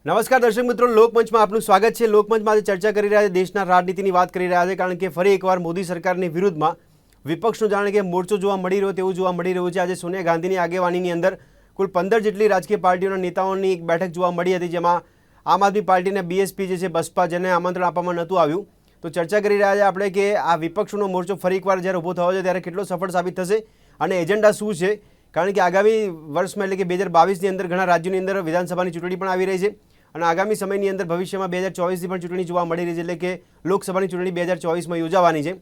નમસ્કાર દર્શક મિત્રો, લોકમંચમાં આપનું સ્વાગત છે। લોકમંચમાં આજે ચર્ચા કરી રહ્યા છે, દેશના રાજનીતિની વાત કરી રહ્યા છે, કારણ કે ફરી એકવાર મોદી સરકારની વિરુદ્ધમાં વિપક્ષનો જાણે કે મોરચો જોવા મળી રહ્યો તેવું જોવા મળી રહ્યું છે। આજે સોનિયા ગાંધીની આગેવાનીની અંદર કુલ 15 જેટલી રાજકીય પાર્ટીઓના નેતાઓની એક બેઠક જોવા મળી હતી, જેમાં આમ આદમી પાર્ટીને બીએસપી જે છે બસપા, જેને આમંત્રણ આપવામાં નહોતું આવ્યું। તો ચર્ચા કરી રહ્યા છે આપણે કે આ વિપક્ષનો મોરચો ફરી એકવાર જ્યારે ઊભો થયો છે ત્યારે કેટલો સફળ સાબિત થશે અને એજન્ડા શું છે, કારણ કે આગામી વર્ષમાં એટલે કે 2022ની અંદર ઘણા રાજ્યોની અંદર વિધાનસભાની ચૂંટણી પણ આવી રહી છે અને આગામી સમયની અંદર ભવિષ્યમાં 2024ની પણ ચૂંટણી જોવા મળી રહી છે, એટલે કે લોકસભાની ચૂંટણી 2024માં યોજાવાની છે।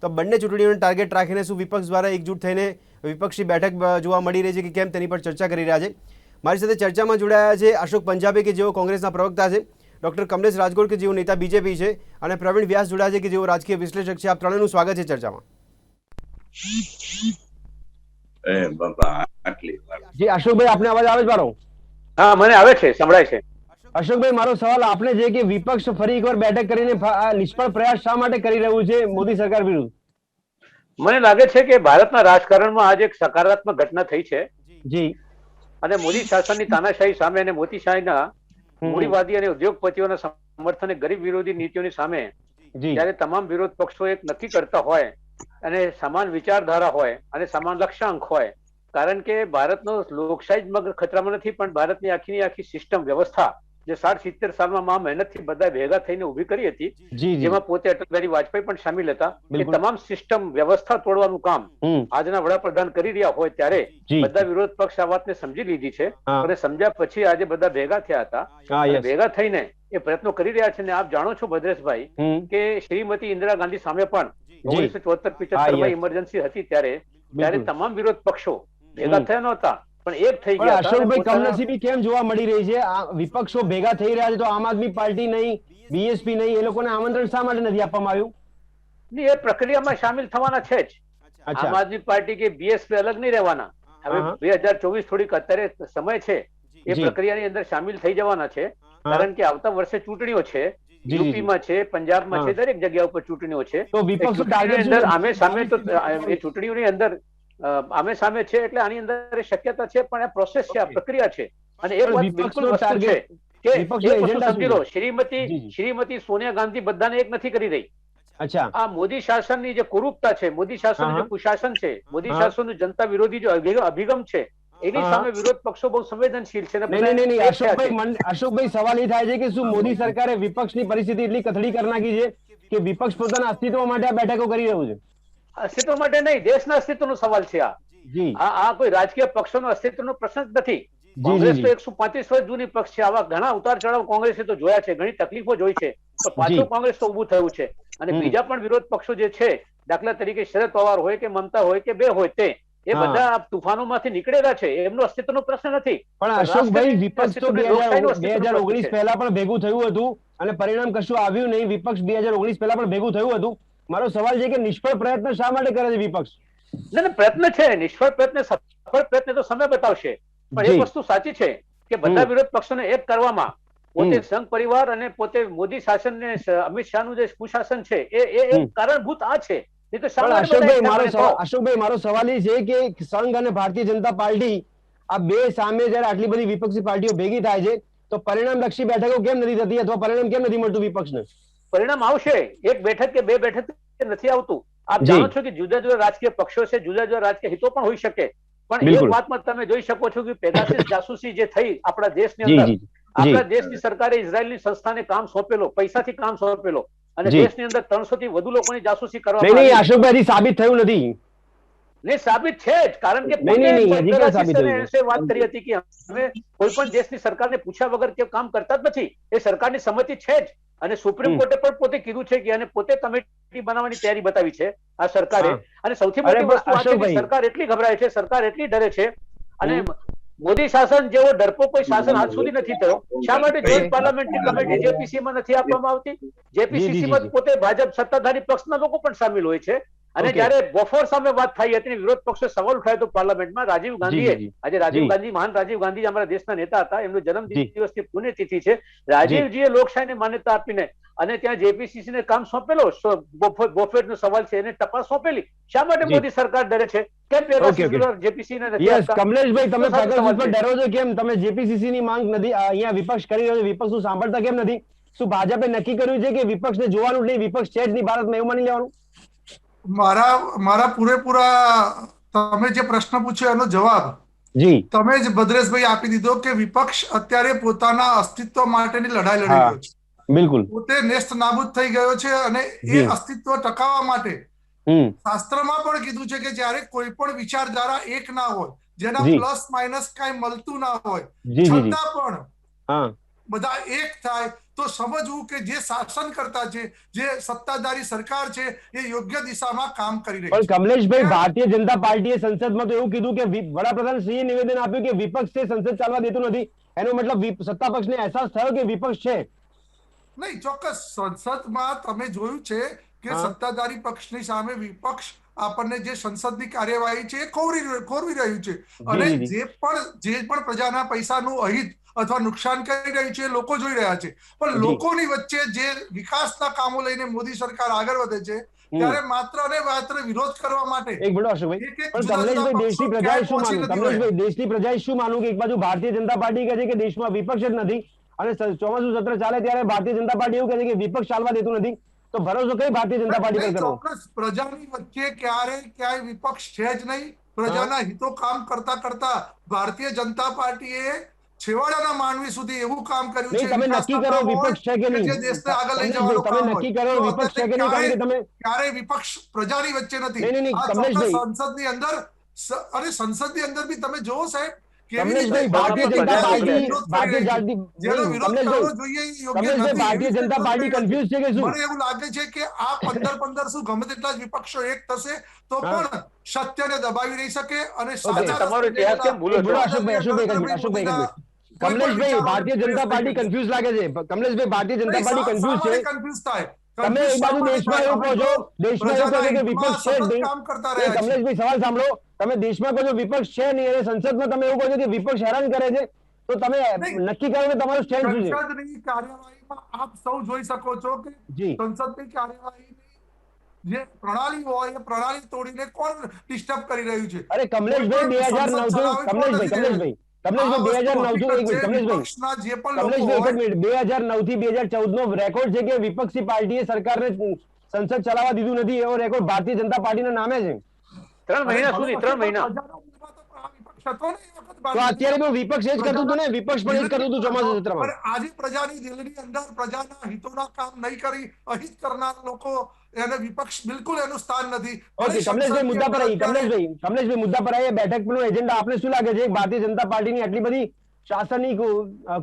તો બંને ચૂંટણીઓને ટાર્ગેટ રાખીને શું વિપક્ષ દ્વારા એકજૂટ થઈને વિપક્ષી બેઠક જોવા મળી રહી છે કે કેમ, તેની પર ચર્ચા કરી રહ્યા છે। મારી સાથે ચર્ચામાં જોડાયા છે અશોક પંજાબી કે જેઓ કોંગ્રેસના પ્રવક્તા છે, ડૉક્ટર કમલેશ રાજગોર કે જેઓ નેતા બીજેપી છે, અને પ્રવીણ વ્યાસ જોડાયા છે કે જેઓ રાજકીય વિશ્લેષક છે। આપ ત્રણેયનું સ્વાગત છે ચર્ચામાં। જી અશોકભાઈ, આપને અવાજ આવે છે મારો? હા, મને આવે છે, સંભળાય છે। અશોકભાઈ, મારો સવાલ આપને છે કે વિપક્ષ ફરી એકવાર બેઠક કરીને નિષ્ફળ પ્રયાસ શા માટે કરી રહ્યું છે મોદી સરકાર વિરુદ્ધ? મને લાગે છે કે ભારતના રાજકારણમાં આજે એક સકારાત્મક ઘટના થઈ છે જી, અને મોદી શાસનની તાનાશાહી સામે અને મોદીશાહીના મૂડીવાદી અને ઉદ્યોગપતિઓના સમર્થન ગરીબ વિરોધી નીતિઓની સામે જ્યારે તમામ વિરોધ પક્ષો એક નક્કી કરતા હોય અને સમાન વિચારધારા હોય અને સમાન લક્ષ્યાંક હોય, કારણ કે ભારતનો લોકશાહી મગ ખતરામાં નથી, પણ ભારતની આખી સિસ્ટમ વ્યવસ્થા જે 60-70 સાલમાં મહેનતથી બધા ભેગા થઈને ઉભી કરી હતી, જેમાં પોતે અટલ બિહારી વાજપેયી પણ સામેલ હતા, એ તમામ સિસ્ટમ વ્યવસ્થા તોડવાનું કામ આજના વડાપ્રધાન કરી રહ્યા હોય ત્યારે બધા વિરોધ પક્ષ આ વાતને સમજી લીધી છે અને સમજ્યા પછી આજે બધા ભેગા થયા હતા અને ભેગા થઈને એ પ્રયત્નો કરી રહ્યા છે। અને આપ જાણો છો ભદ્રેશભાઈ કે શ્રીમતી ઇન્દિરા ગાંધી સામે પણ 1974-75માં ઇમરજન્સી હતી ત્યારે તમામ વિરોધ પક્ષો ભેગા થયા નહોતા, પણ એક થઈ ગયા। અશોકભાઈ, કમનસીબી કેમ જોવા મળી રહી છે? વિપક્ષો ભેગા થઈ રહ્યા છે તો આમ આદમી પાર્ટી નહીં, બીએસપી નહીં, એ લોકોને આમંત્રણ શા માટે નથી આપવામાં આવ્યું? એ પ્રક્રિયામાં સામેલ થવાના છે જ। આમ આદમી પાર્ટી કે બીએસપી અલગ નહીં રહેવાના। હવે 2024 થોડીક અત્યારે સમય છે, એ પ્રક્રિયાની અંદર સામેલ થઈ જવાના છે, કારણ કે આવતા વર્ષે ચૂંટણીઓ છે, યુપીમાં છે, પંજાબમાં છે, દરેક જગ્યા ઉપર ચૂંટણીઓ છે। તો વિપક્ષ આમે સામે તો એ ચૂંટણીઓની અંદર આમે સામે છે, એટલે આની અંદર શક્યતા છે, પણ આ પ્રોસેસ છે, આ પ્રક્રિયા છે। અને એક વાત બિલકુલ વસ્તુ છે કે સમજી લો, શ્રીમતી સોનિયા ગાંધી બધાને એક નથી કરી રહી। આ મોદી શાસનની જે કુરૂપતા છે, મોદી શાસનનું જે કુશાસન છે, મોદી શાસનનું જનતા વિરોધી જે અભિગમ છે, એની સામે વિરોધ પક્ષો બહુ સંવેદનશીલ છે। અશોકભાઈ, સવાલ એ થાય છે કે શું મોદી સરકારે વિપક્ષની પરિસ્થિતિ એટલી કથળી કરી નાખી છે કે વિપક્ષ પોતાના અસ્તિત્વ માટે આ બેઠકો કરી રહ્યું છે? અસ્તિત્વ માટે નહીં, દેશના અસ્તિત્વનો સવાલ છે આ કોઈ રાજકીય પક્ષોનો અસ્તિત્વનો પ્રશ્ન જ નથી। કોંગ્રેસ તો 135 વર્ષ જૂની પક્ષ છે, આવા ઘણા ઉતાર ચઢાવ કોંગ્રેસે તો જોયા છે, ઘણી તકલીફો જોઈ છે, તો પાછું કોંગ્રેસ તો ઉભું થયું છે। અને બીજા પણ વિરોધ પક્ષો જે છે, દાખલા તરીકે શરદ પવાર હોય કે મમતા હોય કે બે હોય, તે એ બધા તુફાનોમાંથી નીકળેલા છે, એમનો અસ્તિત્વનો પ્રશ્ન નથી। પણ અશોકભાઈ, વિપક્ષ તો 2019 પહેલા પણ ભેગું થયું હતું અને પરિણામ કશું આવ્યું નહીં। વિપક્ષ 2019 પહેલા પણ ભેગું થયું હતું। મારો સવાલ છે કે નિષ્ફળ પ્રયત્ન શા માટે કરે છે વિપક્ષ? ના, પ્રયત્ન છે, નિષ્ફળ પ્રયત્ન, સફળ પ્રયત્ન તો સમય બતાવશે, પણ એક વસ્તુ સાચી છે કે બધા વિરોધ પક્ષોને એક કરવામાં પોતે સંઘ પરિવાર અને પોતે મોદી શાસન ને અમિત શાહનું જે કુશાસન છે એ કારણભૂત આ છે। અશોકભાઈ, મારો સવાલ એ છે કે સંઘ અને ભારતીય જનતા પાર્ટી આ બે સામે જયારે આટલી બધી વિપક્ષી પાર્ટીઓ ભેગી થાય છે તો પરિણામલક્ષી બેઠકો કેમ નથી થતી અથવા પરિણામ કેમ નથી મળતું વિપક્ષને? પરિણામ આવશે, એક બેઠક કે બે બેઠક નથી આવતું। આપ જાણો છો કે જુદા જુદા રાજકીય પક્ષો છે, જુદા જુદા રાજકીય હિતો પણ હોઈ શકે, પણ એક વાતમાં તમે જોઈ શકો છો કે પેગાસસ જાસૂસી જે થઈ આપણા દેશની અંદર, આપણા દેશની સરકારે ઇઝરાયલની સંસ્થાને કામ સોંપેલો, પૈસાથી કામ સોંપેલો, અને દેશની અંદર 300 થી વધુ લોકોની જાસૂસી કરવામાં આવી। અશોકભાઈ, સાબિત થયું નથી? નહીં, સાબિત છે જ, કારણ કે વાત કરી હતી કે અમે કોઈ પણ દેશની સરકારને પૂછ્યા વગર કે કામ કરતા જ નથી, એ સરકારની સંમતિ છે જ। અને સુપ્રીમ કોર્ટે પણ પોતે કીધું છે કે અને પોતે કમિટી બનાવવાની તૈયારી બતાવી છે આ સરકારે। અને સૌથી મોટી વસ્તુ આ છે કે સરકાર એટલી ગભરાય છે, સરકાર એટલી ડરે છે, અને મોદી શાસન જેવો ડરપોક કોઈ શાસન આજ સુધી નથી થયો। શા માટે જોઈન્ટ પાર્લામેન્ટરી કમિટી જેપીસી માં નથી આપવામાં આવતી? જેપીસીસી માં પોતે ભાજપ સત્તાધારી પક્ષના લોકો પણ સામેલ હોય છે, અને જ્યારે બોફોર સામે વાત થઈ હતી, વિરોધ પક્ષે સવાલ ઉઠાવ્યો હતો પાર્લામેન્ટમાં, રાજીવ ગાંધીએ, આજે રાજીવ ગાંધી, મહાન રાજીવ ગાંધી અમારા દેશના નેતા હતા, એમનો જન્મ દિવસની પુણ્યતિથિ છે. રાજીવજીએ લોકશાહીને માન્યતા આપીને અને ત્યાં જેપીસીસી ને કામ સોંપેલો, બોફોર્ડ નો સવાલ છે એને તપાસ સોંપેલી. શા માટે મોદી સરકાર ડરે છે? કેમ જેપીસી ને નથી આપતા? કમલેશભાઈ, તમે પેગાસસ પર ડરો છો કેમ? તમે જેપીસીસી ની માંગ નથી, અહીંયા વિપક્ષ કરી રહ્યો છે, વિપક્ષ નું સાંભળતા કેમ નથી? શું ભાજપે નક્કી કર્યું છે કે વિપક્ષને જોવાનું નહીં, વિપક્ષ છે જ નહીં ભારતમાં, એવું માની લેવાનું? મારા પૂરેપૂરા તમે જે પ્રશ્ન પૂછ્યો એનો જવાબ તમે જ ભદ્રેશભાઈ આપી દીધો કે વિપક્ષ અત્યારે પોતાના અસ્તિત્વ માટેની લડાઈ લડી રહ્યો છે. બિલકુલ, પોતે નેસ્ત નાબૂદ થઈ ગયો છે અને એ અસ્તિત્વ ટકાવવા માટે શાસ્ત્રમાં પણ કીધું છે કે જ્યારે કોઈ પણ વિચારધારા એક ના હોય, જેના પ્લસ માઇનસ કાંઈ મળતું ના હોય, છતાં પણ બધા એક થાય તો સમજવું કે જે શાસન કરતા છે, જે સત્તાધારી સરકાર છે, એ યોગ્ય દિશામાં કામ કરી રહી છે. પણ કમલેશભાઈ, ભારતીય જનતા પાર્ટીએ સંસદમાં તો એવું કીધું કે વડાપ્રધાન શ્રીએ નિવેદન આપ્યું કે વિપક્ષ છે સંસદ ચાલવા દેતું નથી. એનો મતલબ સત્તા પક્ષને અહેસાસ થયો કે વિપક્ષ છે? નહીં, ચોક્કસ સંસદમાં તમે જોયું છે કે સત્તાધારી પક્ષની સામે વિપક્ષ આપણને જે સંસદની કાર્યવાહી છે એ ખોરવી રહ્યું છે અને જે પણ પ્રજાના પૈસાનું અહિત અથવા નુકસાન કરી રહ્યું છે લોકો જોઈ રહ્યા છે. પણ લોકોની વચ્ચે જે વિકાસના કામો લઈને મોદી સરકાર આગળ વધે છે ત્યારે માત્ર અને માત્ર વિરોધ કરવા માટે. એક મિનિટ અશોકભાઈ, પણ કમલેશભાઈ, દેશની પ્રજાએ શું માનવું? કમલેશભાઈ, દેશની પ્રજાએ શું માનવું કે એક બાજુ ભારતીય જનતા પાર્ટી કહે છે કે દેશમાં વિપક્ષ જ નથી અને ચોમાસું સત્ર ચાલે ત્યારે ભારતીય જનતા પાર્ટી એવું કહે છે કે વિપક્ષ ચાલવા દેતું નથી, તો ભરોસો કઈ ભારતીય જનતા પાર્ટી પર કરો? ચોક્કસ પ્રજાની વચ્ચે ક્યાંય વિપક્ષ છે જ નહીં. પ્રજાના હિતો કામ કરતા કરતા ભારતીય જનતા પાર્ટીએ છેવાડાના માનવી સુધી એવું કામ કર્યું છે. તમે નક્કી કરો વિપક્ષ છે કે નહીં, જે દેશને આગળ લઈ જવાનું તમે નક્કી કરો વિપક્ષ છે કે નહીં, કારણ કે તમે ક્યારેય વિપક્ષ પ્રજાની વચ્ચે નથી. સંસદની અંદર અને સંસદની અંદર બી તમે જોવો સાહેબ, કમલેશભાઈ, ભારતીય જનતા પાર્ટી કન્ફ્યુઝ છે કે શું? મને એવું લાગે છે કે આ 15 શું ગમે તેટલા જ વિપક્ષો એક થશે તો પણ સત્યને દબાવી નહીં શકે અને કમલેશભાઈ, ભારતીય જનતા પાર્ટી કન્ફ્યુઝ લાગે છે. કમલેશભાઈ, ભારતીય જનતા પાર્ટી કન્ફ્યુઝ છે. કન્ફ્યુઝ થાય. તમે એક બાજુ દેશમાં એવું કહો છો, દેશમાં એવું કહો છો કે વિપક્ષ છે જ નહીં. કમલેશભાઈ, સવાલ સાંભળો. તમે દેશમાં કહો છો વિપક્ષ છે નહીં અને સંસદમાં તમે એવું કહો છો કે વિપક્ષ હેરાન કરે છે, તો તમે નક્કી કરો કે તમારું સ્ટેન્ડ શું છે? સંસદની કાર્યવાહીમાં આપ સૌ જોઈ શકો છો કે સંસદની કાર્યવાહીની જે પ્રણાલી હોય એ પ્રણાલી તોડીને કોણ ડિસ્ટર્બ કરી રહ્યું છે? અરે કમલેશભાઈ, 2009 કમલેશભાઈ 2009 થી 2014 નો રેકોર્ડ છે કે વિપક્ષી પાર્ટીએ સરકારને સંસદ ચલાવવા દીધું નથી. એવો રેકોર્ડ ભારતીય જનતા પાર્ટીના નામે છે. 3 મહિના સુધી 3 મહિના તો અત્યારે તો વિપક્ષ એ જ કરતું હતું ને, વિપક્ષ પણ એ જ કરતું હતું ચોમાસા સત્રમાં. આજે પ્રજાની દિલની અંદર પ્રજાના હિતોના કામ નહીં કરી અહિત કરનાર લોકો એને વિપક્ષ બિલકુલ એનું સ્થાન નથી. ઓકે, કમલેશભાઈ મુદ્દા પર આવી. કમલેશભાઈ મુદ્દા પર આવી. બેઠકનો એજન્ડા આપને શું લાગે છે? ભારતીય જનતા પાર્ટીની આટલી બધી શાસનની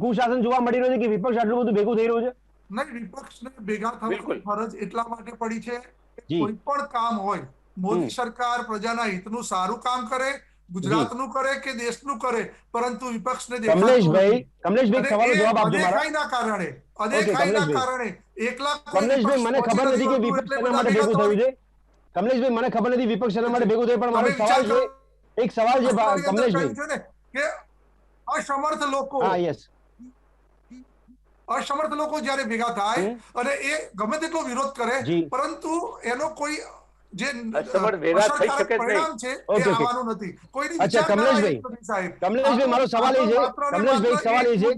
કુશાસન જોવા મળી રહ્યું છે કે વિપક્ષ આટલું બધું ભેગું થઈ રહ્યું છે? નહીં, વિપક્ષને ભેગા થવાની ફરજ એટલા માટે પડી છે કે કોઈ પણ કામ હોય, મોદી સરકાર પ્રજાના હિતનું સારું કામ કરે, ગુજરાતનું કરે કે દેશનું કરે, પરંતુ વિપક્ષને કમલેશભાઈ સવાલનો જવાબ આપજો મારા. અદેખાઈના કારણે એકલા કમલેશભાઈ, મને ખબર નથી કે વિપક્ષ શેના માટે ભેગું થયું છે. કમલેશભાઈ, મને ખબર નથી વિપક્ષ શેના માટે ભેગું થયું, પણ મારો સવાલ છે, એક સવાલ છે કમલેશભાઈ, કે અસમર્થ લોકો, અસમર્થ લોકો જ્યારે ભેગા થાય અને એ ગમે તેટલો વિરોધ કરે, પરંતુ એનો કોઈ જે પરિણામ છે એ આવવાનું નથી. કમલેશભાઈ, મારો સવાલ એ છે, કમલેશભાઈ સવાલ એ છે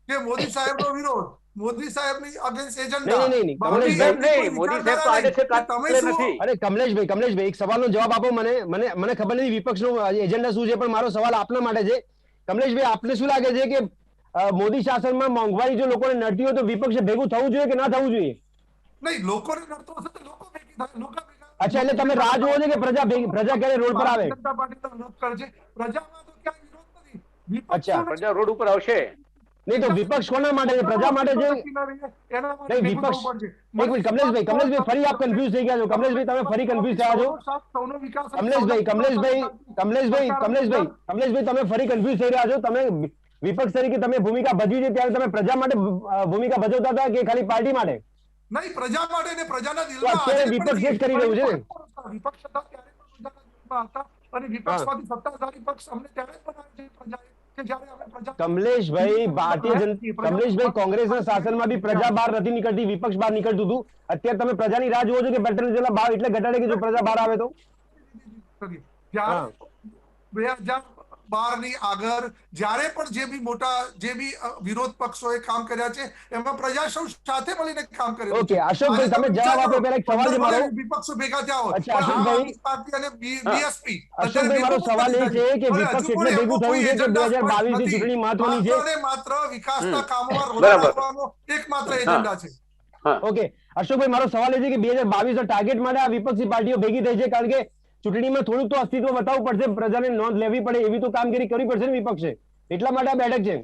કે મોદી સાહેબનો વિરોધ, મોદી સાહેબની અગેન્સ્ટ એજન્ડા. અરે કમલેશભાઈ, એક સવાલનો જવાબ આપો મને ખબર નથી વિપક્ષનો એજન્ડા શું છે, પણ મારો સવાલ આપના માટે છે. કમલેશભાઈ, આપને શું લાગે છે કે મોદી શાસનમાં મોંઘવારી જો લોકોને નડતી હોય તો વિપક્ષે ભેગું થવું જોઈએ કે ના થવું જોઈએ? નહીં, લોકોને નડતો હશે તો લોકો ભેગી થાય. અચ્છા, એટલે તમે રાહ જોવો છો કે પ્રજા ક્યારે રોડ પર આવે? અચ્છા, પ્રજા રોડ ઉપર આવશે નહીં તો વિપક્ષ કોના માટે છે? પ્રજા માટે છે? નહીં, વિપક્ષ. એક મિનિટ કમલેશભાઈ, ફરી આપ કન્ફ્યુઝ થઈ ગયા છો. કમલેશભાઈ, તમે ફરી કન્ફ્યુઝ થયા છો. કમલેશભાઈ, તમે ફરી કન્ફ્યુઝ થઈ રહ્યા છો. તમે વિપક્ષ તરીકે તમે ભૂમિકા ભજવી છે ત્યારે તમે પ્રજા માટે ભૂમિકા ભજવતા હતા કે ખાલી પાર્ટી માટે? નહીં, પ્રજા માટે ને પ્રજાના તો દિલમાં અત્યારે આજે વિપક્ષ પણ એ જ કરી રહ્યું છે ને. વિપક્ષ હતા ત્યારે પણ પ્રજાના દિલમાં હતા, અને વિપક્ષમાંથી સત્તાધારી પક્ષ અમને ત્યારે જ બનાવ્યો છે પ્રજાએ, કે જ્યારે અમે પ્રજા કમલેશભાઈ, કમલેશભાઈ, કોંગ્રેસના શાસનમાં બી પ્રજા બહાર નથી નીકળતી, વિપક્ષ બહાર નીકળતું હતું. અત્યારે તમે પ્રજાની રાહ જુઓ છો કે પેટ્રોલ જેટલા ભાવ એટલે ઘટાડે કે જો પ્રજા બહાર આવે તો? જ્યારે 2012 ની આગળ જ્યારે પણ જે બી મોટા જે બી વિરોધ પક્ષોએ કામ કર્યા છે એમાં પ્રજા સૌ સાથે મળીને કામ કર્યું ઓકે, અશોકભાઈ તમે જવાબ આપો. પહેલા એક સવાલ છે મારો. વિપક્ષો ભેગા થયા હોય, અચ્છા, પણ આમ અશોકભાઈ. આદમી પાર્ટી અને બીએસપી અશોકભાઈ, મારો સવાલ એ છે કે વિપક્ષ એટલે ભેગું થયું છે કે 2022 ની ચૂંટણી મહત્વની છે. માત્ર ને માત્ર વિકાસના કામોમાં રોડા બરાબર. નાખવાનો એકમાત્ર એજન્ડા છે. ઓકે, અશોકભાઈ, મારો સવાલ એ છે કે 2022 ના ટાર્ગેટ માટે આ વિપક્ષી પાર્ટીઓ ભેગી થઈ છે, કારણ કે ચૂંટણીમાં થોડુંક તો અસ્તિત્વ બતાવવું પડશે, પ્રજાને નોંધ લેવી પડે, એવી તો કામગીરી કરવી પડશે ને વિપક્ષે. એટલા માટે આ બેઠક છે.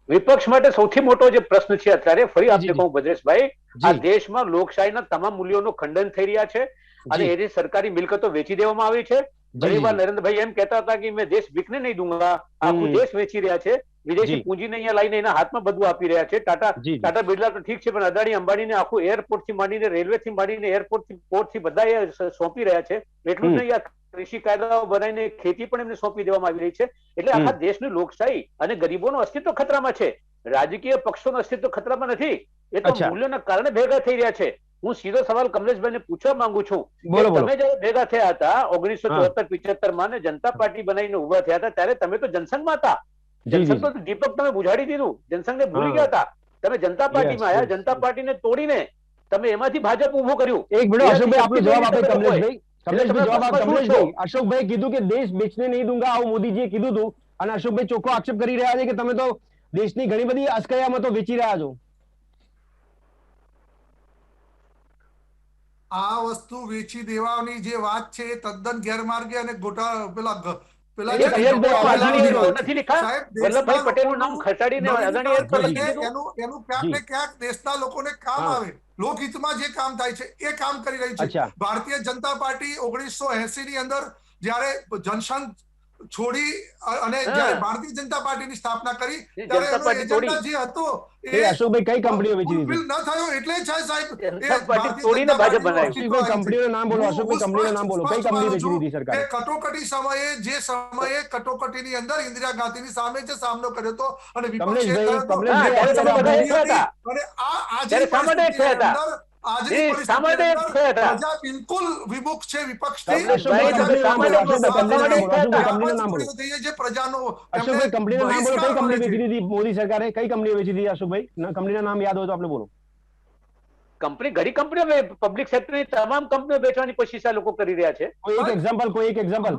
વિપક્ષ માટે સૌથી મોટો જે પ્રશ્ન છે અત્યારે, ફરી આપને કહું ભદ્રેશભાઈ, આ જી. દેશમાં લોકશાહીના તમામ મૂલ્યોનું ખંડન થઈ રહ્યા છે અને જી. એની સરકારી મિલકતો વેચી દેવામાં આવી છે. ઘણી વાર નરેન્દ્રભાઈ એમ કહેતા હતા કે મેં દેશ બીકને નહીં દૂંગા, આખું દેશ વેચી રહ્યા છે, વિદેશી જી. પૂંજીને અહીંયા લાવીને એના હાથમાં બધું આપી રહ્યા છે. જી. ટાટા બિરલા તો ઠીક છે, પણ અદાણી અંબાણીને આખું એરપોર્ટ થી માંડીને રેલવે થી માંડીને એરપોર્ટ થી પોર્ટ થી બધા એ સોંપી રહ્યા છે. એટલું જ નહીં, આ કૃષિ કાયદાઓ બનાવીને ખેતી પણ એમને સોંપી દેવામાં આવી રહી છે. એટલે આખા દેશની લોકશાહી અને ગરીબોનું અસ્તિત્વ ખતરામાં છે. રાજકીય પક્ષોનું અસ્તિત્વ ખતરામાં નથી, એ તો અચ્છા. મૂલ્યોના કારણે ભેગા થઈ રહ્યા છે. હું સીધો સવાલ કમલેશભાઈને પૂછવા માંગુ છું કે બોલો, બોલો. તમે જયારે ભેગા થયા હતા 1974-75 માં ને જનતા પાર્ટી બનાવીને ઉભા થયા હતા, ત્યારે તમે તો જનસંઘમાં હતા. જી, જી. જનસંઘ તો દીપક તમે બુઝાડી દીધું, જનસંઘને ભૂલી ગયા હતા. તમે જનતા પાર્ટીમાં Yes, આવ્યા, જનતા પાર્ટીને તોડીને તમે એમાંથી ભાજપ ઉભું કર્યું. એક મિનિટ અશોકભાઈ, આપનો જવાબ આપે તમે લોકોએ. કમલેશભાઈ. કમલેશભાઈ જવાબ આપો. તમે કમલેશભાઈ, અશોકભાઈ કીધું કે દેશ બેચને નહીં દૂંગા, આવું મોદીજીએ કીધું હતું, અને અશોકભાઈ ચોખ્ખો આક્ષેપ કરી રહ્યા છે કે તમે તો દેશની ઘણી બધી અસ્કયામતો વેચી રહ્યા છો. આ વસ્તુ વેચી દેવાની જે વાત છે એ તદ્દન ગેરમાર્ગે અને પેલા એક એરપોર્ટમાં અદાણી સાહેબ, એરપોર્ટ નથી લખ્યા? સાહેબ, વલ્લભભાઈ દેશના પટેલનું નામ ખસાડીને અદાણી એરપોર્ટ લખી દીધું. એનું ક્યાંક ને ક્યાંક દેશના લોકોને કામ હા. આવે, લોકહિતમાં જે કામ થાય છે એ કામ કરી રહી છે. અચ્છા. ભારતીય જનતા પાર્ટી 1980 ની અંદર જ્યારે જનસંઘ છોડી અને જ્યારે ભારતીય જનતા પાર્ટીની સ્થાપના કરી ત્યારે જનતા એનો પાર્ટી એજન્ડા તોડી. જે હતો એ અશોકભાઈ કઈ કંપનીઓ વેચી દીધી? fulfill ન થયો, એટલે છે સાહેબ જનતા એ પાર્ટી ભારતીય તોડીને જનતા ભાજપ પાર્ટીનું બનાવ્યું. અસ્તિત્વ અશોકભાઈ, કંપનીનું નામ બોલો. હું અશોકભાઈ, કંપનીનું નામ બોલો. કઈ કંપની વેચી દીધી કે સરકારે? કટોકટી સમયે જે સમયે કટોકટીની અંદર ઇન્દિરા ગાંધીની સામે જે સામનો કર્યો હતો અને વિપક્ષે કમલેશભાઈ, કર્યો હતો, કમલેશભાઈ, હા, ત્યારે તમે બધા એક થયા હતા. અને આજની ત્યારે શા માટે એક થયા હતા? આજની એ શા માટે એક પરિસ્થિતિની થયા અંદર હતા? પ્રજા બિલકુલ વિમુખ છે વિપક્ષથી. કમલેશભાઈ, તમે પ્રજા શા માટે એક થયા હતા? કંપનીનું નામ બોલો. થઈએ જે પ્રજાનો અશોકભાઈ, કંપનીનું નામ બોલો. કઈ બહિષ્કાર કંપની મળે વેચી છે. દીધી મોદી સરકારે? કઈ કંપની વેચી દીધી અશોકભાઈ? કંપનીના નામ યાદ હોય તો આપણે બોલો. કંપની ઘણી કંપનીઓ, પબ્લિક સેક્ટરની તમામ કંપનીઓ વેચવાની કોશિશ આ લોકો કરી રહ્યા છે. કોઈ એક એક્ઝામ્પલ, કોઈ એક એક્ઝામ્પલ.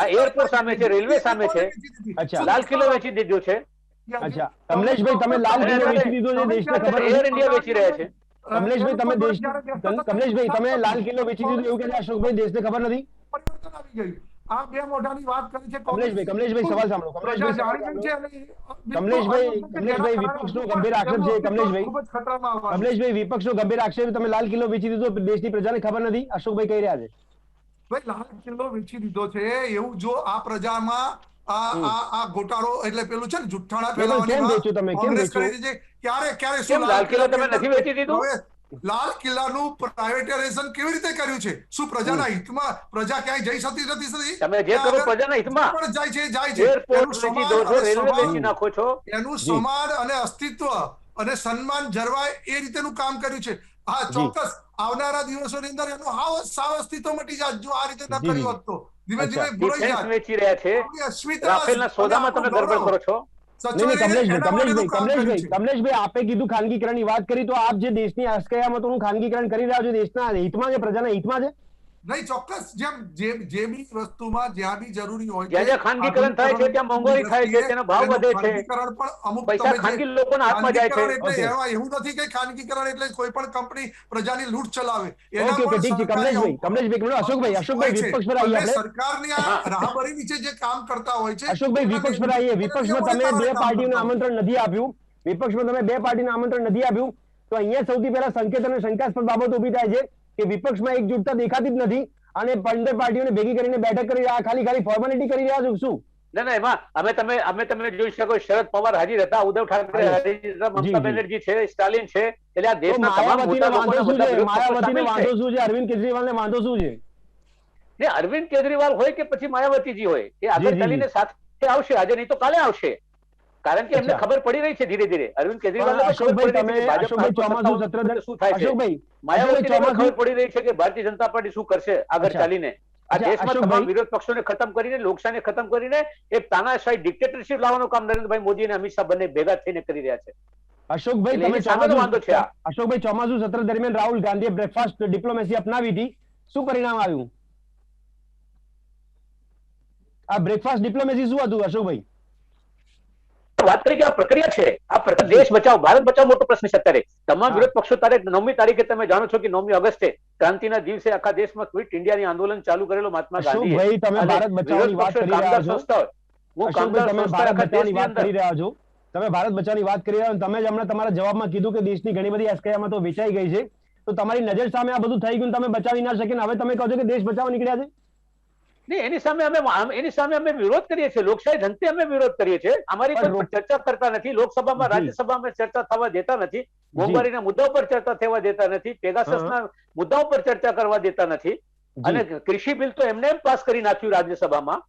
આ એરપોર્ટ સામે છે, રેલવે સામે છે. અચ્છા. લાલ કિલ્લો વેચી દીધો છે. અચ્છા, કમલેશભાઈ, તમે લાલ કિલ્લો વેચી દીધો છે, દેશને ખબર એર નથી. ઇન્ડિયા વેચી રહ્યા છે. કમલેશભાઈ, કમલેશભાઈ, તમે લાલ કિલ્લો વેચી દીધો એવું કહે છે અશોકભાઈ, દેશને ખબર નથી? પરિવર્તન આવી ગયું. આ બે મોઢાની વાત કરી છે કમલેશભાઈ, સવાલ સાંભળો. પ્રજા કમલેશભાઈ, જાણી ગઈ છે અને કમલેશભાઈ, વિપક્ષનો ગંભીર આક્ષેપ છે. કમલેશભાઈ, ખૂબ જ ખતરામાં આવવાનું. કમલેશભાઈ, વિપક્ષનો ગંભીર આક્ષેપ, તમે લાલ કિલ્લો વેચી દીધો, દેશની પ્રજાને ખબર નથી, અશોકભાઈ કહી રહ્યા છે. ભાઈ લાલ કિલ્લો વેચી દીધો છે એવું જો આ પ્રજામાં આ ગોટાળો એટલે પેલું છે ને જુઠ્ઠાણા ફેલાવવાની કેમ વાત વેચ્યું તમે? કેમ કોંગ્રેસ વેચ્યું? કરી છે. ક્યારે કેમ લાલ કિલ્લો તમે નથી વેચી દીધું? હવે લાલ કિલ્લાનું પ્રાઇવેટાઇઝેશન કેવી રીતે કર્યું છે? શું પ્રજાના હિતમાં? પ્રજા ક્યાંય જઈ શકતી નથી? તમે જે કરો પ્રજાના હિતમાં. પણ જાય છે. એરપોર્ટ વેચી દો છો, રેલવે વેચી નાખો છો. એનું સમાન અને અસ્તિત્વ અને સન્માન જળવાય એ રીતેનું કામ કર્યું છે. હા, ચોક્કસ આવનારા દિવસોની અંદર એનું સાવ અસ્તિત્વ મટી જાય જો આ રીતે ન કર્યું હોત તો. ધીમે ધીમે ભૂલાઈ ડિફેન્સ જાય. વેચી રહ્યા છે. આપણી અસ્મિતા રાફેલના સોદામાં તમે ગડબડ કરો છો. કમલેશભાઈ, આપે કીધું ખાનગીકરણની વાત કરી, તો આપ જે દેશની અસ્કયામતોનું ખાનગીકરણ કરી રહ્યા છો, દેશના હિતમાં છે, પ્રજાના હિતમાં છે? નહીં, ચોક્કસ જે બી વસ્તુમાં જ્યાં બી જરૂરી હોય જ્યાં જ્યાં ખાનગીકરણ થાય છે ત્યાં મોંઘવારી થાય છે, તેનો ભાવ વધે છે, ખાનગીકરણ પણ અમુક પૈસા ખાનગી લોકોના હાથમાં જાય છે. ખાનગીકરણ એટલે એવું નથી કે ખાનગીકરણ એટલે કોઈ પણ કંપની પ્રજાની લૂંટ ચલાવે. ઓકે, ઠીક છે. કમલેશભાઈ, અશોકભાઈ, વિપક્ષ પર આવીએ આપણે. સરકારની આ રાહબરી નીચે જે કામ કરતા હોય છે. અશોકભાઈ, વિપક્ષ પર આવીએ. વિપક્ષમાં તમે બે પાર્ટીઓને આમંત્રણ નથી આપ્યું. વિપક્ષમાં તમે બે પાર્ટીને આમંત્રણ નથી આપ્યું, તો અહીંયા સૌથી પહેલા સંકેત અને શંકાસ્પદ બાબત ઉભી થાય છે કે વિપક્ષમાં એકજૂટતા દેખાતી જ નથી અને 15 પાર્ટીઓને ભેગી કરીને બેઠક કરી રહ્યા, ખાલી ફોર્માલિટી કરી રહ્યા છો શું? ના એમાં અમે તમે જોઈ શકો શરદ પવાર હાજર હતા, ઉદ્ધવ ઠાકરે હાજર હતા, મમતા બેનર્જી છે, સ્ટાલિન છે, એટલે આ દેશના તમામ મોટા લોકોના બધા વિરોધ પક્ષો સામેલ છે. વાંધો શું છે? અરવિંદ કેજરીવાલને વાંધો શું છે? ને અરવિંદ કેજરીવાલ હોય કે પછી માયાવતીજી હોય, એ આગળ ચાલીને સાથે આવશે, આજે નહીં તો કાલે આવશે, કારણ કે એમને ખબર પડી રહી છે ધીરે ધીરે. અરવિંદ કેજરીવાલ ખબર પડી રહી છે શું થાય છે, માયાવતીને ખબર પડી રહી છે કે ભારતીય જનતા પાર્ટી શું કરશે આગળ ચાલીને. આ દેશમાં તમામ વિરોધ પક્ષોને ખતમ કરીને, લોકશાહીને ખતમ કરીને એક તાનાશાહી ડિક્ટેટરશિપ લાવવાનું કામ નરેન્દ્રભાઈ મોદી અને અમિત શાહ બંને ભેગા થઈને કરી રહ્યા છે. અશોકભાઈ, તમે અશોકભાઈ, ચોમાસુ સત્ર દરમિયાન રાહુલ ગાંધીએ બ્રેકફાસ્ટ ડિપ્લોમેસી અપનાવી હતી, શું પરિણામ આવ્યું? આ બ્રેકફાસ્ટ ડિપ્લોમેસી શું હતું અશોકભાઈ? વાત કરી કે આ પ્રક્રિયા છે, આ દેશ બચાવ, ભારત બચાવ મોટો પ્રશ્ન છે અત્યારે. તમામ વિરોધ પક્ષો 9મી તારીખે તમે જાણો છો કે 9મી ઓગસ્ટે ક્રાંતિના દિવસે આખા દેશમાં ક્વિટ ઇન્ડિયાની આંદોલન ચાલુ કરેલો મહાત્મા ગાંધી. ભાઈ, તમે ભારત બચાવની વાત કરી રહ્યા છો. તમે ભારત બચાવની વાત કરી રહ્યા છો. તમે ભારત બચાવની વાત કરી રહ્યા છો. તમે જ હમણાં તમારા જવાબમાં કીધું કે દેશની ઘણી બધી એસકેમાં તો વેચાઈ ગઈ છે, તો તમારી નજર સામે આ બધું થઈ ગયું, તમે બચાવી ના શકીને હવે તમે કહો છો કે દેશ બચાવવા નીકળ્યા છે? એની સામે અમે વિરોધ કરીએ છીએ, લોકશાહી ઢંગથી અમે વિરોધ કરીએ છીએ. અમારી કોઈ ચર્ચા કરતા નથી લોકસભામાં, રાજ્યસભામાં ચર્ચા થવા દેતા નથી, મોંઘવારીના મુદ્દા પર ચર્ચા થવા દેતા નથી, પેગાસસના મુદ્દાઓ પર ચર્ચા કરવા દેતા નથી, અને કૃષિ બિલ તો એમને પાસ કરી નાખ્યું રાજ્યસભામાં,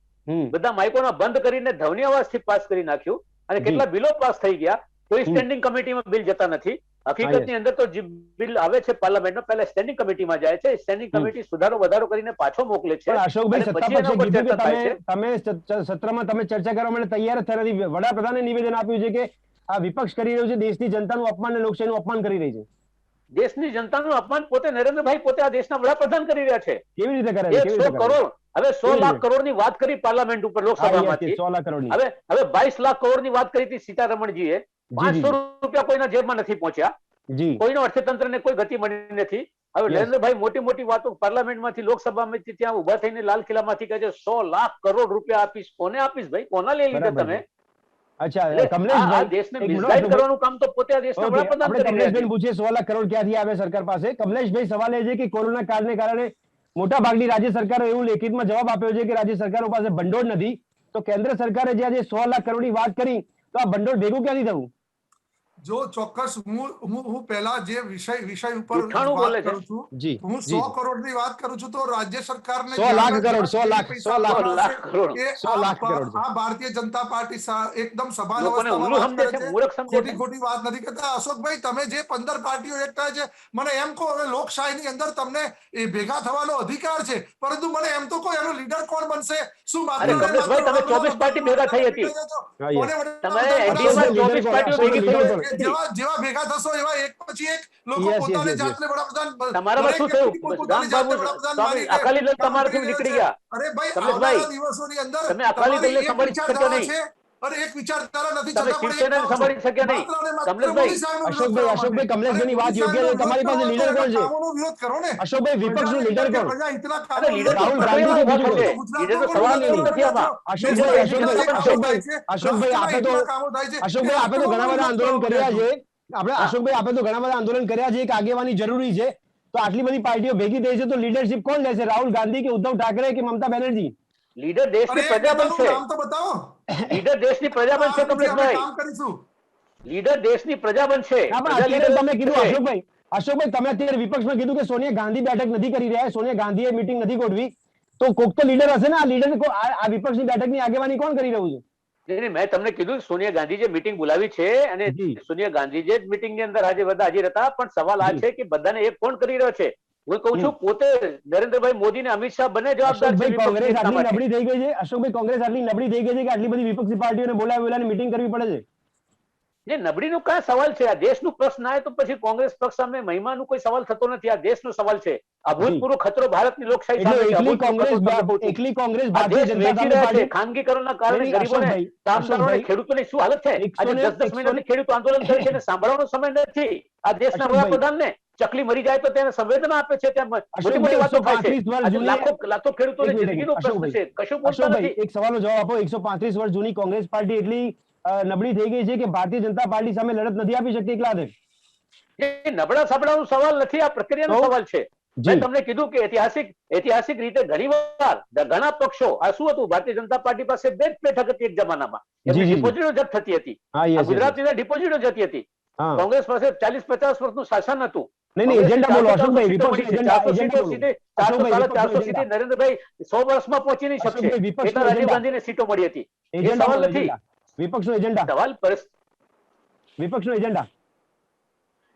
બધા માઇકોના બંધ કરીને ધવની અવાજથી પાસ કરી નાખ્યું, અને કેટલા બિલો પાસ થઈ ગયા, કોઈ સ્ટેન્ડિંગ કમિટીમાં બિલ જતા નથી. હકીકતની અંદર તો જે બિલ આવે છે પાર્લામેન્ટનો પહેલા સ્ટેન્ડિંગ કમિટીમાં જાય છે, સ્ટેન્ડિંગ કમિટી સુધારો વધારો કરીને પાછો મોકલે છે. અશોકભાઈ, તમે સત્રમાં તમે ચર્ચા કરવા માટે તૈયાર જ નથી. વડાપ્રધાને નિવેદન આપ્યું છે કે આ વિપક્ષ કરી રહ્યું છે, દેશની જનતાનું અપમાન અને લોકશાહીનું અપમાન કરી રહી છે. દેશની જનતાનું અપમાન પોતે નરેન્દ્રભાઈ પોતે આ દેશના વડાપ્રધાન કરી રહ્યા છે. કેવી રીતે કરે છે? 100 કરોડ, હવે 100 લાખ કરોડની વાત કરી પાર્લામેન્ટ ઉપર લોકસભામાંથી, 100 લાખ કરોડની, હવે 22 લાખ કરોડની વાત કરી હતી સીતારમણજીએ. 500 રૂપિયા કોઈના જેબમાં નથી પહોંચ્યા, કોઈનો અર્થતંત્રને કોઈ ગતિ મળી નથી. હવે નરેન્દ્રભાઈ મોટી મોટી વાતો પાર્લામેન્ટમાંથી, લોકસભામાંથી ત્યાં ઉભા થઈને લાલ કિલ્લામાંથી કહે છે 100 લાખ કરોડ રૂપિયા આપીશ. કોને આપીશ ભાઈ? કોના લઈ લીધા તમે? અચ્છા, કમલેશભાઈ, દેશને મિસગાઈડ કરવાનું કામ તો પોતે આ દેશના વડાપ્રધાન કરી રહ્યા છે. કમલેશભાઈ પૂછીએ 100 લાખ કરોડ ક્યાંથી આવે સરકાર પાસે? કમલેશભાઈ, સવાલ એ છે કે કોરોના કાળને કારણે મોટા ભાગની રાજ્ય સરકારો એવું લેખિતમાં જવાબ આપ્યો છે કે રાજ્ય સરકારો પાસે ભંડોળ નથી, તો કેન્દ્ર સરકારે જે આજે 100 લાખ કરોડની વાત કરી, તો આ ભંડોળ ભેગું ક્યાંથી થયું? જો ચોક્કસ હું પહેલા જે વિષય ઉપર વાત કરું છું, હું 100 કરોડની વાત કરું છું, તો રાજ્ય સરકારને 100 લાખ કરોડ આ ભારતીય જનતા પાર્ટી એકદમ સભાન અવસ્થામાં ખોટી વાત નથી કરતા. અશોકભાઈ, તમે જે 15 પાર્ટીઓ એક થાય છે, મને એમ કહો હવે લોકશાહીની અંદર તમને એ ભેગા થવાનો અધિકાર છે, પરંતુ મને એમ તો કોઈ એનો લીડર કોણ બનશે? શું તમે 24 પાર્ટી ભેગા થઈ હતી, તમે એનડીએમાં 24 પાર્ટીઓ ભેગી થઈ. જેવા ભેગા થશો એવા એક પછી એક લોકો પોતાને જાતને વડાપ્રધાન. તમારામાં શું થયું? રામબાબુ અકાલી દળ તમારાથી નીકળી ગયા. અરે ભાઈ, આવનારા દિવસોની અંદર તમે અકાલી દળને સંભાળી શક્યો નહીં. અરે એક વિચારધારા નથી, તમે શિવસેનાને સંભાળી શક્યા નહીં. કમલેશભાઈ, અશોકભાઈ, કમલેશભાઈની વાત યોગ્ય છે. તમારી પાસે લીડર કોણ છે? વિરોધ કરો ને અશોકભાઈ, વિપક્ષનું લીડર કોણ? રાહુલ ગાંધી કે બીજું કોઈ? લીડર તો સવાલ નથી આમાં. અશોકભાઈ, આપે તો ઘણા બધા આંદોલન કર્યા છે. અશોકભાઈ, આપે તો ઘણા બધા આંદોલન કર્યા છે. એક આગેવાની જરૂરી છે, તો આટલી બધી પાર્ટીઓ ભેગી થઈ છે, તો લીડરશિપ કોણ લેશે? રાહુલ ગાંધી કે ઉદ્ધવ ઠાકરે કે મમતા બેનર્જી? લીડર દેશની પ્રજા બનશે. લીડર દેશની પ્રજા બનશે કમલેશભાઈ. લીડર દેશની પ્રજા બનશે. તમે કીધું અશોકભાઈ, તમે અત્યારે વિપક્ષમાં કીધું કે સોનિયા ગાંધી બેઠક નથી કરી રહ્યા, સોનિયા ગાંધીએ મીટિંગ નથી ગોઠવી, તો કોક તો લીડર હશે ને? આ લીડર આ વિપક્ષની બેઠકની આગેવાની કોણ કરી રહ્યું છે? મેં તમને કીધું સોનિયા ગાંધી જે મીટિંગ બોલાવી છે, અને સોનિયા ગાંધી જે મીટિંગ ની અંદર આજે બધા હાજર હતા, પણ સવાલ આ છે કે બધાને એક કોણ કરી રહ્યો છે? હું કહું છું પોતે નરેન્દ્રભાઈ મોદી ને અમિત શાહ બંને જવાબદાર છે. કોંગ્રેસ આટલી નબળી થઈ ગઈ છે અશોકભાઈ, કોંગ્રેસ આટલી નબળી થઈ ગઈ છે કે આટલી બધી વિપક્ષી પાર્ટીઓને બોલાવી મીટિંગ કરવી પડે છે. જે નબળીનો કયા સવાલ છે? આ દેશનું પ્રશ્ન આવે તો પછી કોંગ્રેસ પક્ષ સામે મહિમાનો કોઈ સવાલ થતો નથી. આ દેશનો સવાલ છે. અભૂતપૂર્વ ખતરો ભારતની લોકશાહી સામે છે. એકલી કોંગ્રેસ ભારતીય જનતા પાર્ટી ખાનગીકરણના કારણે ગરીબોને, કામદારોને, ખેડૂતોની શું હાલત છે? આજે 10-10 મહિનાથી ખેડૂતો આંદોલન કરે છે અને સાંભળવાનો સમય નથી. આ દેશના વડાપ્રધાનને ચકલી મરી જાય તો તેને સંવેદના આપે છે, ત્યાં મોટી મોટી વાતો થાય છે. લાખો ખેડૂતોની જિંદગીનો પ્રશ્ન છે, કશું બોલતા નથી. એક સવાલનો જવાબ આપો. 135 વર્ષ જૂની કોંગ્રેસ પાર્ટી એટલી નબળી થઈ ગઈ છે કે ભારતીય જનતા પાર્ટી સામે લડત નથી આપી શકતી એકલા હાથે? એ નબળા સાબડાનો સવાલ નથી, આ પ્રક્રિયાનો સવાલ છે. મેં તમને કીધું કે ઐતિહાસિક રીતે ઘણીવાર ઘણા પક્ષો આ શું હતું, ભારતીય જનતા પાર્ટી પાસે બે જ બેઠક હતી એક જમાનામાં, એમની ડિપોઝિટો જપ્ત થતી હતી, ગુજરાતની ડિપોઝિટો જતી હતી. કોંગ્રેસ પાસે 40-50 વર્ષનું શાસન હતું. નરેન્દ્રભાઈ 100 વર્ષમાં પહોંચી નહીં શકશે, એટલે રાજીવ ગાંધીને સીટો મળી હતી. એ સવાલ નથી. વિપક્ષનો એજન્ડા, સવાલ વિપક્ષનો એજન્ડા,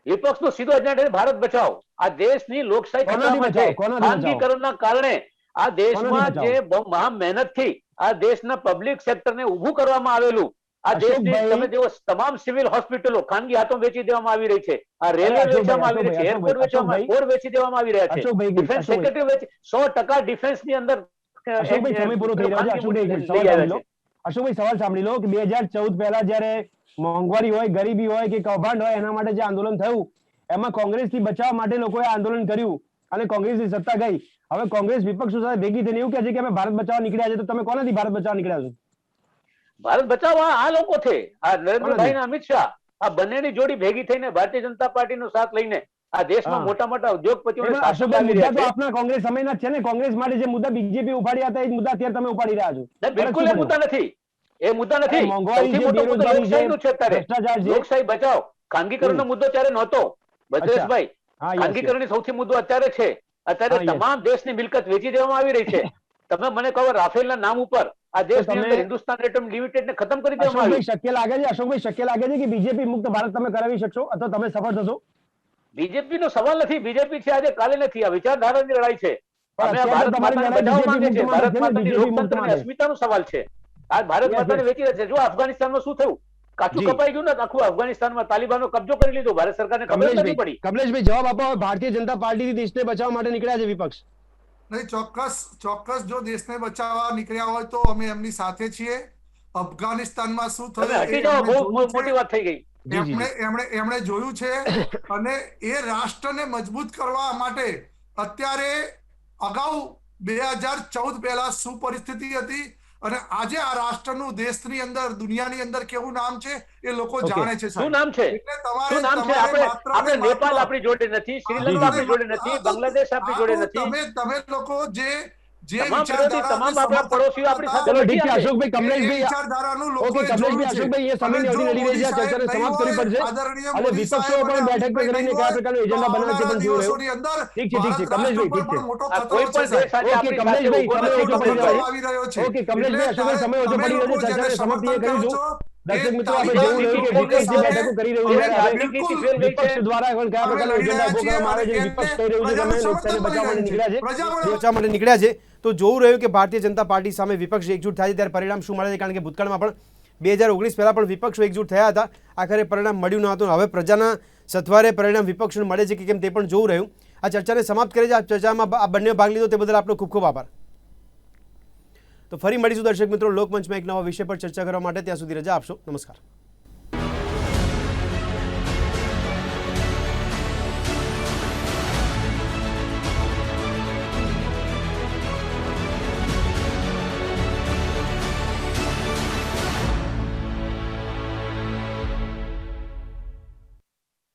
વિપક્ષનો સીધો એજન્ડા ભારત બચાવો. આ દેશની લોકશાહી ખતરામાં છે. ખાનગીકરણના કારણે આ દેશમાં જે મહા મહેનતથી આ દેશના પબ્લિક સેક્ટરને ઊભું કરવામાં આવેલું, આ દેશની તમે જેવો તમામ સિવિલ હોસ્પિટલો ખાનગી હાથો વેચી દેવામાં આવી રહી છે. આ રેલવે વેચવામાં આવી રહી છે, એરપોર્ટ વેચવામાં, પોર્ટ વેચી દેવામાં આવી રહ્યા છે. ડિફેન્સ સેક્રેટરી વેચી 100% ડિફેન્સની અંદર. અશોકભાઈ સવાલ સાંભળી લો કે 2014 પહેલા જયારે મોંઘવારી હોય, ગરીબી હોય કે કૌભાંડ હોય, એના માટે જે આંદોલન થયું એમાં કોંગ્રેસથી બચાવવા માટે લોકોએ આંદોલન કર્યું અને કોંગ્રેસની સત્તા ગઈ. હવે કોંગ્રેસ વિપક્ષો સાથે ભેગી થઈને એવું કહે છે કે અમે ભારત બચાવવા નીકળ્યા છે, તો તમે કોનાથી ભારત બચાવવા નીકળ્યા છો? ભારત બચાવવા આ લોકો છે, આ નરેન્દ્રભાઈ અને અમિત શાહ, આ બંનેની જોડી ભેગી થઈને ભારતીય જનતા પાર્ટીનો સાથ લઈને આ દેશમાં મોટા મોટા ઉદ્યોગપતિઓને આપના કોંગ્રેસ સમયના છે ને, કોંગ્રેસ માટે જે મુદ્દા બીજેપી ઉપાડ્યા હતા એ મુદ્દા અત્યારે તમે ઉપાડી રહ્યા છો. બિલકુલ એ મુદ્દા નથી, એ મુદ્દા નથી. સૌથી મોટો મુદ્દો લોકશાહીનો છે અત્યારે. લોકશાહી બચાવ. ખાનગીકરણનો મુદ્દો ત્યારે નહોતો ભદ્રેશભાઈ. ખાનગીકરણની સૌથી મુદ્દો અત્યારે છે. અત્યારે તમામ દેશની મિલકત વેચી દેવામાં આવી રહી છે. તમે મને કહો રાફેલના નામ ઉપર આ દેશની અંદર હિન્દુસ્તાન એટમ લિમિટેડ ને ખતમ કરી દેવામાં આવી. શક્ય લાગે છે અશોકભાઈ, શક્ય લાગે છે કે બીજેપી મુક્ત ભારત તમે કરાવી શકશો અથવા તમે સફળ થશો? બીજેપી નો સવાલ નથી. બીજેપી છે આજે, કાલે નથી. આ વિચારધારાની લડાઈ છે. અમે ભારત માતાને બચાવવા માંગે છે. ભારત માતાની લોકતંત્રની અસ્મિતાનો સવાલ છે. આ ભારત માતાને વેચી રહ્યા છે. જો અફઘાનિસ્તાનમાં શું થયું, કાચું કપાઈ ગયું ને આખું. અફઘાનિસ્તાનમાં તાલિબાનો કબજો કરી લીધો, ભારત સરકારને ખબર નથી પડી. કમલેશભાઈ જવાબ આપો. ભારતીય જનતા પાર્ટી દેશને બચાવવા માટે નીકળ્યા છે વિપક્ષ? નહીં, ચોક્કસ જો દેશને બચાવવા નીકળ્યા હોય તો અમે એમની સાથે છીએ. અફઘાનિસ્તાનમાં શું થયું બહુ મોટી વાત થઈ ગઈ. એમણે જોયું છે અને એ રાષ્ટ્રને મજબૂત કરવા માટે અત્યારે અગાઉ 2014 પહેલા શું પરિસ્થિતિ હતી અને આજે આ રાષ્ટ્રનું દેશની અંદર, દુનિયાની અંદર કેવું નામ છે એ લોકો જાણે છે. શું નામ છે? શું નામ છે? આપણે નેપાળ આપણી જોડે નથી, શ્રીલંકા આપણી જોડે નથી, બાંગ્લાદેશ આપણી જોડે નથી. તમે લોકો જે તમામ આપણા પડોશીઓ આપણી સાથે. ચલો ઠીક છે અશોકભાઈ, કમલેશભાઈ, ઓકે કમલેશભાઈ, અશોકભાઈ એ સમયની અવધિ નડી રહી છે, આ ચર્ચાને સમાપ્ત કરવી પડશે અને વિપક્ષો પણ બેઠક પર કરીને કયા પ્રકારનો એજન્ડા બનાવે છે પણ જોઈ રહ્યો. ઠીક છે કમલેશભાઈ, ઠીક છે. કોઈ પણ દેશ આજે ઓકે કમલેશભાઈ, સમય ઓછો પડી રહ્યો છે. ઓકે કમલેશભાઈ, અશોકભાઈ સમય ઓછો પડી રહ્યો છે, ચર્ચાને સમાપ્ત એ કરીશું. દર્શક મિત્રો, આપણે જોવું રહ્યું કે વિપક્ષ જે બેઠકો કરી રહ્યું છે, વિપક્ષ દ્વારા કયા પ્રકારનો એજન્ડા ઉભો કરવામાં આવે છે, વિપક્ષ કહી રહ્યું છે કે અમે લોકશાહીને બચાવવા માટે નીકળ્યા છે, બચાવવા માટે નીકળ્યા છે. તો જોવું રહ્યું કે ભારતીય જનતા પાર્ટી સામે વિપક્ષ એકજૂટ થાય છે ત્યારે પરિણામ શું મળે છે. કારણ કે ભૂતકાળમાં પણ 2019 પહેલા પણ વિપક્ષો એકજૂટ થયા હતા, આખરે પરિણામ મળ્યું ન હતું. હવે પ્રજાના સથવારે પરિણામ વિપક્ષને મળે છે કે કેમ તે પણ જોવું રહ્યું. આ ચર્ચાને સમાપ્ત કરે છે. આ ચર્ચામાં આ બંને ભાગ લીધો તે બદલ આપનો ખૂબ ખૂબ આભાર. તો ફરી મળીશું દર્શક મિત્રો લોકમંચમાં એક નવા વિષય પર ચર્ચા કરવા માટે. ત્યાં સુધી રજા આપશો. નમસ્કાર.